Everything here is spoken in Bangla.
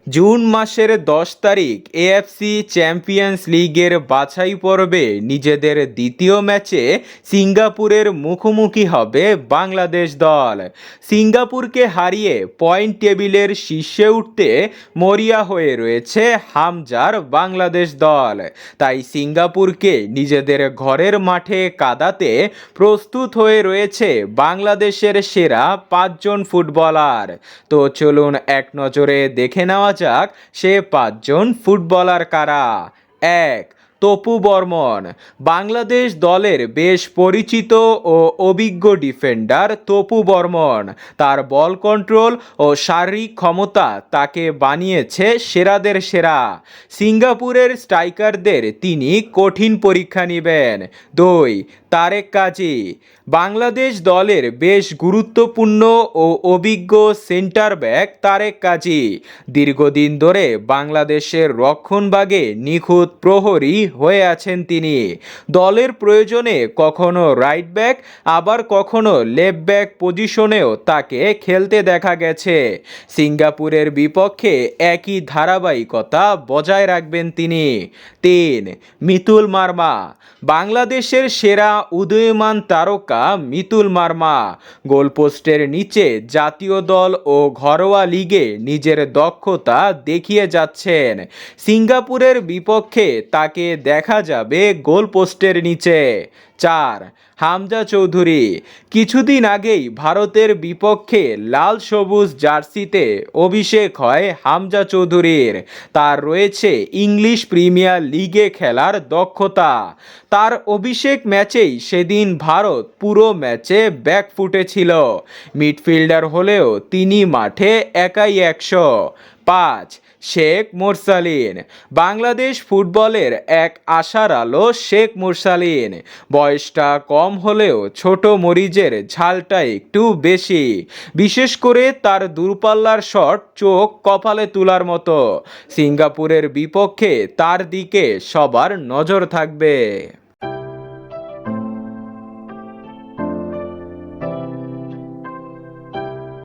জুন মাসের 10 তারিখ এএফসি চ্যাম্পিয়ন্স লিগের বাছাই পর্বে নিজেদের দ্বিতীয় ম্যাচে সিঙ্গাপুরের মুখোমুখি হবে বাংলাদেশ দল। সিঙ্গাপুরকে হারিয়ে পয়েন্ট টেবিলের শীর্ষে উঠতে মরিয়া হয়ে রয়েছে হামজার বাংলাদেশ দল। তাই সিঙ্গাপুরকে নিজেদের ঘরের মাঠে কাঁদাতে প্রস্তুত হয়ে রয়েছে বাংলাদেশের সেরা 5 জন ফুটবলার। তো চলুন এক নজরে দেখে নেওয়া যাক সে 5 জন ফুটবলার কারা। 1. তপু বর্মন। বাংলাদেশ দলের বেশ পরিচিত ও অভিজ্ঞ ডিফেন্ডার তপু বর্মন। তার বল কন্ট্রোল ও শারীরিক ক্ষমতা তাকে বানিয়েছে সেরাদের সেরা। সিঙ্গাপুরের স্ট্রাইকারদের তিনি কঠিন পরীক্ষা নেবেন। 2. তারেক কাজী। বাংলাদেশ দলের বেশ গুরুত্বপূর্ণ ও অভিজ্ঞ সেন্টার ব্যাক তারেক কাজী দীর্ঘদিন ধরে বাংলাদেশের রক্ষণভাগে নিখুঁত প্রহরী হয়ে আছেন তিনি। দলের প্রয়োজনে কখনো রাইট ব্যাক আবার কখনো লেফট ব্যাক পজিশনেও তাকে খেলতে দেখা গেছে। সিঙ্গাপুরের বিপক্ষে একই ধারাবাহিকতা বজায় রাখবেন তিনি। 3. মিতুল মার্মা। বাংলাদেশের সেরা উদীয়মান তারকা মিতুল মার্মা গোলপোস্টের নিচে জাতীয় দল ও ঘরোয়া লিগে নিজের দক্ষতা দেখিয়ে যাচ্ছেন। সিঙ্গাপুরের বিপক্ষে তাকে দেখা যাবে গোলপোস্টের নিচে। 4. হামজা চৌধুরী। কিছুদিন আগেই ভারতের বিপক্ষে লাল সবুজ জার্সিতে অভিষেক হয় হামজা চৌধুরীর। তার রয়েছে ইংলিশ প্রিমিয়ার লিগে খেলার দক্ষতা। তার অভিষেক ম্যাচেই সেদিন ভারত পুরো ম্যাচে ব্যাকফুটে ছিল। মিডফিল্ডার হলেও তিনি মাঠে একাই 100। 5. শেখ মুরসালিন। বাংলাদেশ ফুটবলের এক আশার আলো শেখ মুরসালিন। বয়সটা কম হলেও ছোট মরিচের ঝালটা একটু বেশি। বিশেষ করে তার দূরপাল্লার শট চোখ কপালে তোলার মতো। সিঙ্গাপুরের বিপক্ষে তার দিকে সবার নজর থাকবে।